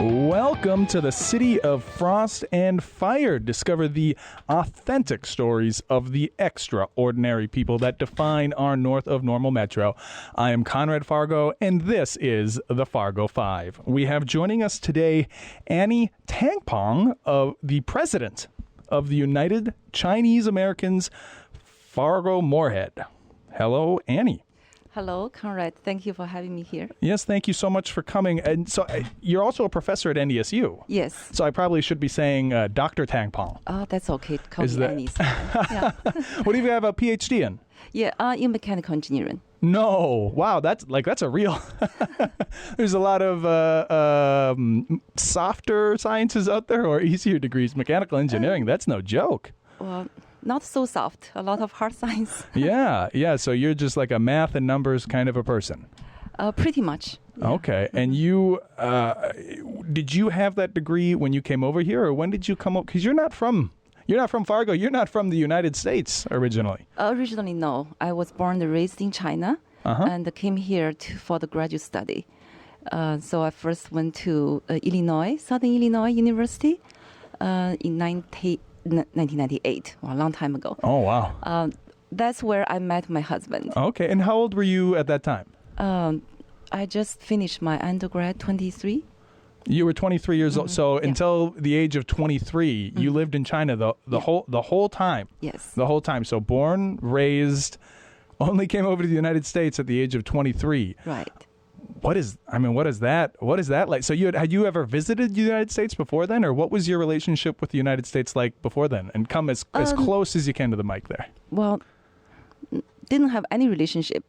Welcome to the city of frost and fire. Discover the authentic stories of the extraordinary people that define our north of normal metro. I am Conrad Fargo, and this is the Fargo Five. We have joining us today Annie Tangpong, the president of the United Chinese Americans Fargo-Moorhead. Hello, Annie. Hello, Conrad. Thank you for having me here. Yes, thank you so much for coming. And so you're also a professor at NDSU. Yes. So I probably should be saying Dr. Tangpong. Oh, that's okay. Call Is me that- Annie. Yeah. What do you have a PhD in? Yeah, in mechanical engineering. No. Wow, that's a real... There's a lot of softer sciences out there or easier degrees. Mechanical engineering, that's no joke. Well, not so soft. A lot of hard science. Yeah. So you're just like a math and numbers kind of a person. Pretty much. Yeah. Okay. And you, did you have that degree when you came over here, or when did you come up? Because you're not from Fargo. You're not from the United States originally. Originally, no. I was born and raised in China and came here for the graduate study. So I first went to Southern Illinois University in 1998, a long time ago. Oh, wow. That's where I met my husband. Okay. And how old were you at that time? I just finished my undergrad, 23. You were 23 years old. So until the age of 23, you lived in China the whole time. Yes. The whole time. So born, raised, only came over to the United States at the age of 23. Right. What is that like? So had you ever visited the United States before then, or what was your relationship with the United States like before then? And come as close as you can to the mic there. Well, didn't have any relationship.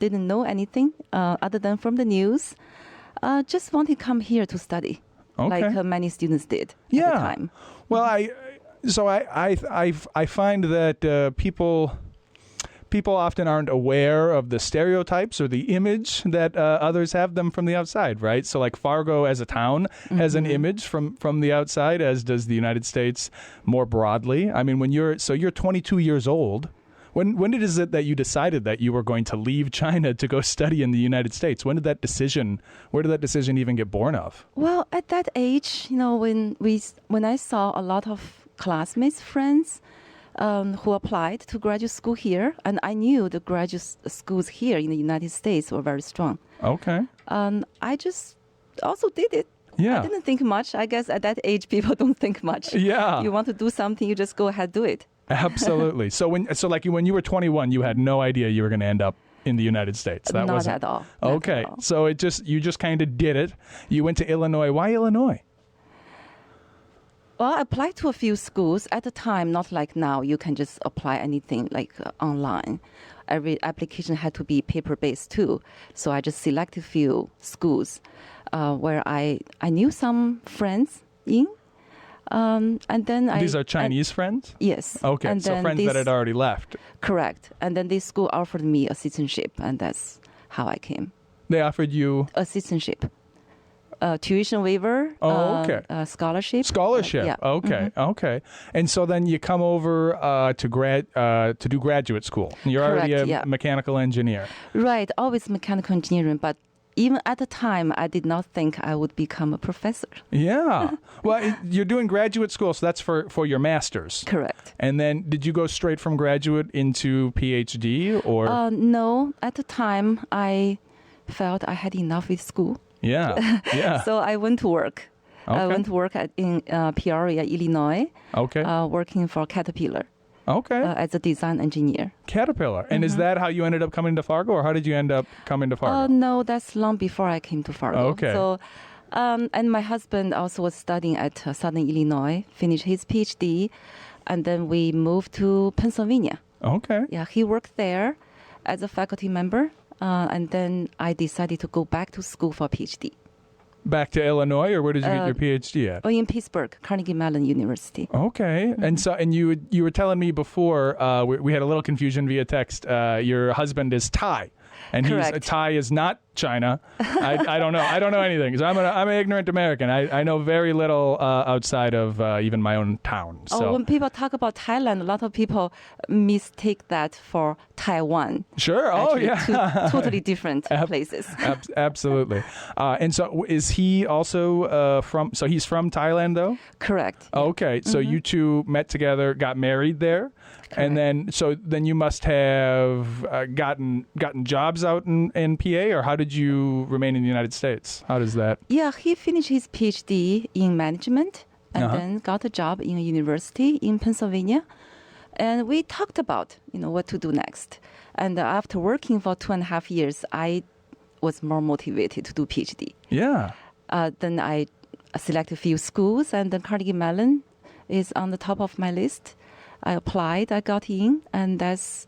Didn't know anything other than from the news. Just wanted to come here to study, like many students did at the time. Well, I find that people often aren't aware of the stereotypes or the image that others have them from the outside, right? So like Fargo as a town has an image from the outside, as does the United States more broadly. I mean, you're 22 years old. When is it that you decided that you were going to leave China to go study in the United States? Where did that decision even get born of? Well, at that age, when I saw a lot of classmates, friends who applied to graduate school here, and I knew the graduate schools here in the United States were very strong. Okay. I just also did it. Yeah. I didn't think much. I guess at that age, people don't think much. Yeah. You want to do something, you just go ahead, do it. Absolutely. So when you were 21, you had no idea you were going to end up in the United States. Not at all. Okay. Not at all. So you just kind of did it. You went to Illinois. Why Illinois? Well, I applied to a few schools. At the time, not like now, you can just apply anything like online. Every application had to be paper-based too. So I just selected a few schools where I knew some friends in. And then These are Chinese friends? Yes. Okay, and so friends that had already left. Correct. And then this school offered me a citizenship, and that's how I came. They offered you? A citizenship. Tuition waiver. Okay. Scholarship. Scholarship. Yeah. Okay. Okay. And so then you come over to do graduate school. You're Correct, already a mechanical engineer. Right. Always mechanical engineering, but even at the time, I did not think I would become a professor. Yeah. Well, you're doing graduate school, so that's for your master's. Correct. And then did you go straight from graduate into PhD or? No. At the time, I felt I had enough with school. Yeah. Yeah. So I went to work. Okay. I went to work in Peoria, Illinois. Okay. Working for Caterpillar. Okay. As a design engineer. Caterpillar. And is that how you ended up coming to Fargo, or how did you end up coming to Fargo? No, that's long before I came to Fargo. Okay. So, and my husband also was studying at Southern Illinois, finished his PhD, and then we moved to Pennsylvania. Okay. Yeah, he worked there as a faculty member, and then I decided to go back to school for PhD. Back to Illinois, or where did you get your PhD at? In Pittsburgh, Carnegie Mellon University. Okay. Mm-hmm. And you were telling me before, we had a little confusion via text. Your husband is Thai, and Correct. Thai is not China. I don't know. I don't know anything because I'm an ignorant American. I know very little outside of even my own town. So when people talk about Thailand, a lot of people mistake that for Taiwan. Sure. Oh, Actually, yeah. two totally different places. Absolutely. And so is he also so he's from Thailand, though? Correct. Okay. So you two met together, got married there. And then you must have gotten jobs out in PA, or how did you remain in the United States? How does that? Yeah, he finished his PhD in management and then got a job in a university in Pennsylvania. And we talked about, what to do next. And after working for 2.5 years, I was more motivated to do PhD. Yeah. Then I selected a few schools, and then Carnegie Mellon is on the top of my list. I applied, I got in, and that's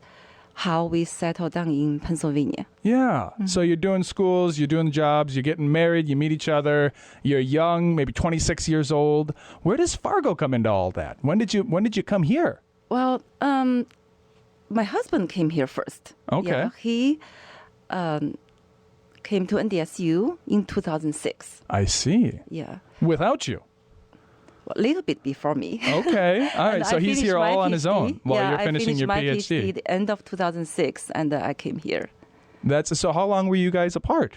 how we settled down in Pennsylvania. Yeah. So you're doing schools, you're doing jobs, you're getting married, you meet each other, you're young, maybe 26 years old. Where does Fargo come into all that? When did you come here? Well, my husband came here first. Okay. Yeah, he came to NDSU in 2006. I see. Yeah. Without you? A little bit before me. Okay. All right. So he's here all on his own while you're finishing your PhD. I PhD. finished my PhD at the end of 2006, and I came here. So how long were you guys apart?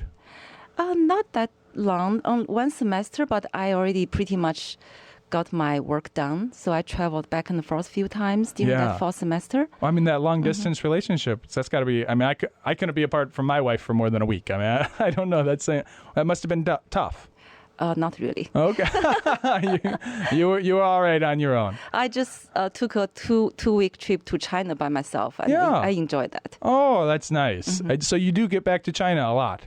Not that long, 1 semester, but I already pretty much got my work done. So I traveled back and forth a few times during that fall semester. Well, I mean, that long distance relationship, that's got to be, I mean, I couldn't be apart from my wife for more than a week. I mean, I don't know. That must have been tough. Not really. Okay. you were all right on your own. I just took a two-week trip to China by myself, and I enjoyed that. Oh, that's nice. So you do get back to China a lot?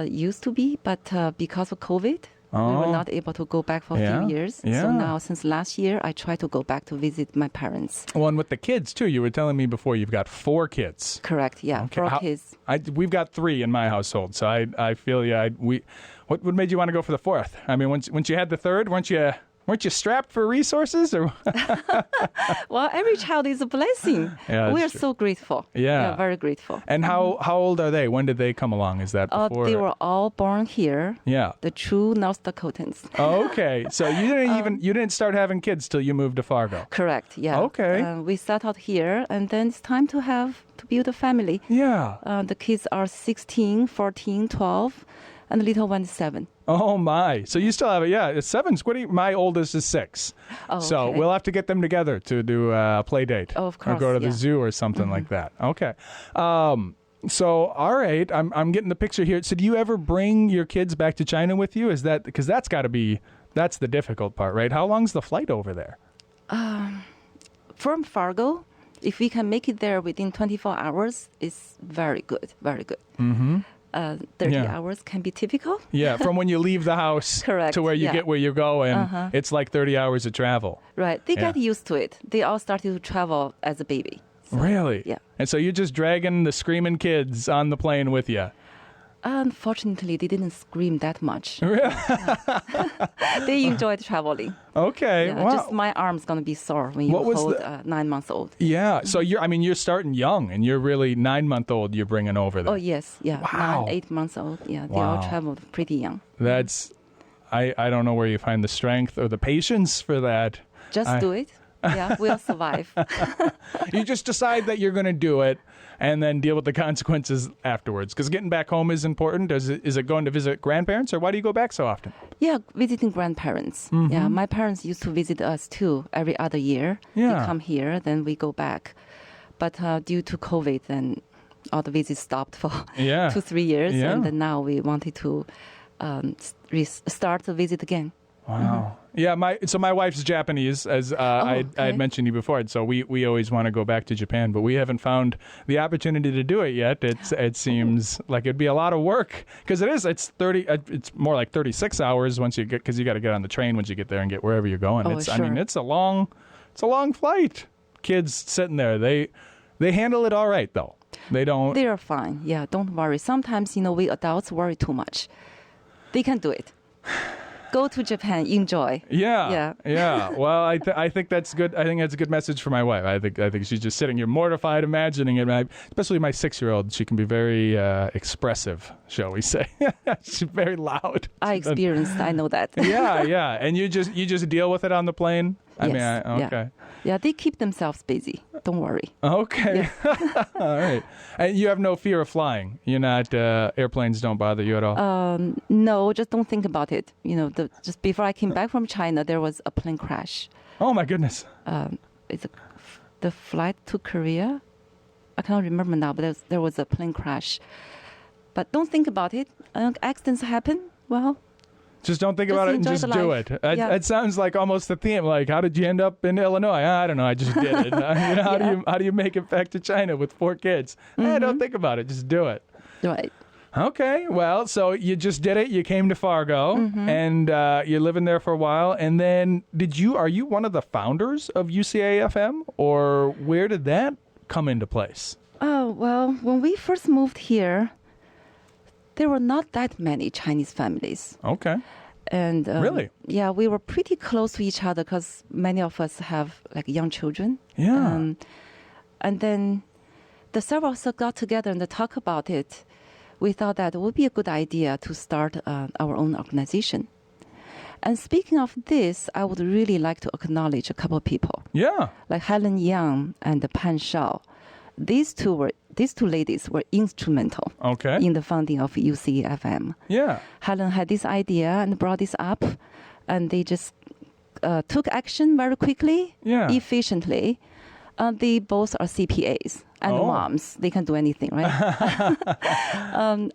Used to be, but because of COVID, we were not able to go back for a few years. Yeah. So now, since last year, I try to go back to visit my parents. Well, and with the kids, too. You were telling me before you've got 4 kids. Correct, yeah, Okay. 4 kids. We've got 3 in my household, so I feel what made you want to go for the 4th? I mean, once you had the 3rd, weren't you strapped for resources? Or Well, every child is a blessing. Yeah, we are that's true. so grateful. Yeah. Very grateful. And how old are they? When did they come along? Is that before? They were all born here. Yeah. The true North Dakotans. Okay. So you didn't start having kids till you moved to Fargo. Correct. Yeah. Okay. We settled here, and then it's time to build a family. Yeah. The kids are 16, 14, 12, and the little one is 7. Oh my! So you still have it? Yeah, it's 7. My oldest is 6. Oh, so okay. we'll have to get them together to do a play date. Oh, of course, or go to the yeah. zoo or something like that. Okay. So all right, I'm getting the picture here. So do you ever bring your kids back to China with you? Is that because that's the difficult part, right? How long's the flight over there? From Fargo, if we can make it there within 24 hours, it's very good. Very good. Mm-hmm. 30 hours can be typical. Yeah, from when you leave the house Correct, to where you get where you're going, it's like 30 hours of travel. Right. They get used to it. They all started to travel as a baby. So, Really? Yeah. And so you're just dragging the screaming kids on the plane with you. Unfortunately, they didn't scream that much. Really? They enjoyed traveling. Okay. Yeah, Wow. just my arm's going to be sore when you What was hold a 9-month-old. Yeah. So you're starting young, and you're really 9-month-old you're bringing over there. Oh, yes. Yeah. Wow. 9, 8-months-old. Yeah. They Wow. all traveled pretty young. That's, I don't know where you find the strength or the patience for that. Just do it. Yeah. We'll survive. You just decide that you're going to do it and then deal with the consequences afterwards. Because getting back home is important. Is it going to visit grandparents, or why do you go back so often? Yeah, visiting grandparents. Mm-hmm. Yeah, my parents used to visit us too every other year. Yeah. They come here, then we go back. But due to COVID, then all the visits stopped for 2-3 years. Yeah. And then now we wanted to start the visit again. Wow. Yeah, my wife's Japanese, as I had mentioned you before, so we always want to go back to Japan, but we haven't found the opportunity to do it yet. It seems like it'd be a lot of work because it's more like 36 hours once you get, because you got to get on the train once you get there and get wherever you're going. Sure. I mean, it's a long flight. Kids sitting there, they handle it all right though. They don't. They are fine. Yeah, don't worry. Sometimes we adults worry too much. They can do it. Go to Japan, enjoy. Yeah. Well, I think that's good. I think that's a good message for my wife. I think she's just sitting here mortified, imagining it. Especially my 6-year-old, she can be very expressive, shall we say? She's very loud. I experienced. I know that. Yeah. And you just deal with it on the plane. Yes. Okay. Yeah, they keep themselves busy. Don't worry. Okay. All right. And you have no fear of flying. You're not, airplanes don't bother you at all? No, just don't think about it. Just before I came back from China, there was a plane crash. Oh, my goodness. The flight to Korea. I cannot remember now, but there was a plane crash. But don't think about it. Accidents happen. Well, just don't think about it and just do it. It sounds like almost the theme. Like, how did you end up in Illinois? I don't know. I just did it. How do you make it back to China with 4 kids? Don't think about it. Just do it. Right. Okay. Well, so you just did it. You came to Fargo, and you're living there for a while. And then, are you one of the founders of UCAFM, or where did that come into place? Oh, well, when we first moved here, there were not that many Chinese families. Okay. And really? Yeah, we were pretty close to each other because many of us have like young children. Yeah. And then the several of us got together and talk about it. We thought that it would be a good idea to start our own organization. And speaking of this, I would really like to acknowledge a couple of people. Yeah. Like Helen Yang and Pan Shao. These two ladies were instrumental in the founding of UCAFM. Yeah. Helen had this idea and brought this up, and they just took action very quickly, efficiently. They both are CPAs and moms. They can do anything, right?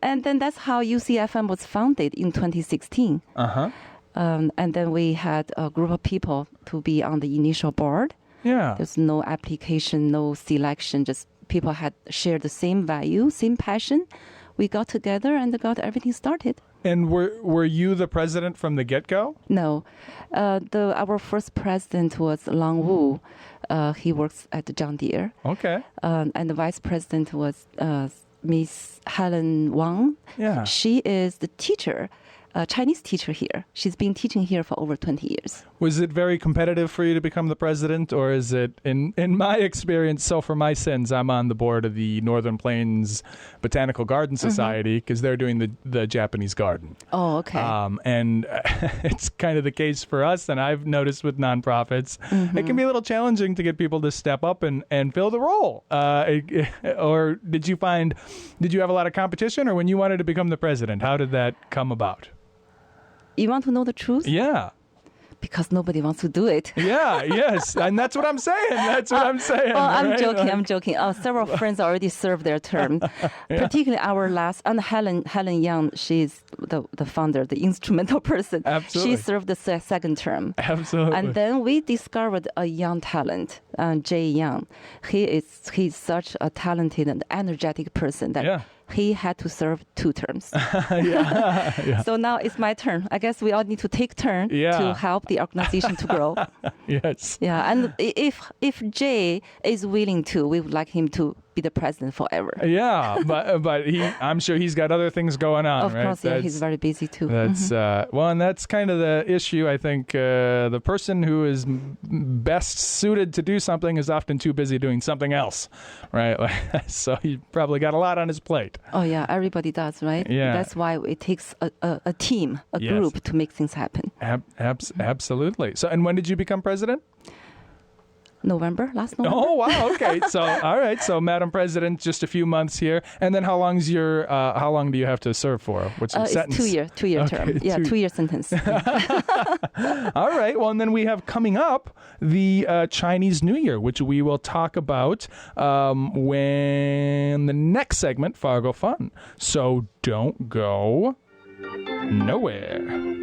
And then that's how UCAFM was founded in 2016. And then we had a group of people to be on the initial board. Yeah. There's no application, no selection, just people had shared the same value, same passion. We got together and got everything started. And were you the president from the get-go? No. Our first president was Long Wu. He works at John Deere. Okay. And the vice president was Miss Helen Wang. Yeah. She is the teacher, Chinese teacher here. She's been teaching here for over 20 years. Was it very competitive for you to become the president, or is it, in my experience, so for my sins, I'm on the board of the Northern Plains Botanical Garden Society because they're doing the Japanese garden. Oh, okay. And it's kind of the case for us, and I've noticed with nonprofits, it can be a little challenging to get people to step up and fill the role. Or did you have a lot of competition, or when you wanted to become the president, how did that come about? You want to know the truth? Yeah. Because nobody wants to do it. Yeah, yes. And that's what I'm saying. I'm joking. Several friends already served their term. Particularly our last, and Helen Yang, she's the founder, the instrumental person. Absolutely. She served the second term. Absolutely. And then we discovered a young talent, Jay Yang. He's such a talented and energetic person that he had to serve 2 terms. So now it's my turn. I guess we all need to take turn to help the organization to grow. Yes. Yeah, and if Jay is willing to, we would like him to be the president forever. Yeah, but I'm sure he's got other things going on, of right? Course, he's very busy too. That's and that's kind of the issue. I think the person who is best suited to do something is often too busy doing something else, right? So he probably got a lot on his plate. Oh yeah, everybody does, right? Yeah. That's why it takes a team, a group to make things happen. Absolutely. So, and when did you become president? Last November. Oh, wow. Okay. So, all right. So, Madam President, just a few months here. And then how long do you have to serve for? What's your sentence? It's 2-year term. Yeah, 2-year sentence. All right. Well, and then we have coming up the Chinese New Year, which we will talk about when the next segment, Fargo Fun. So don't go nowhere.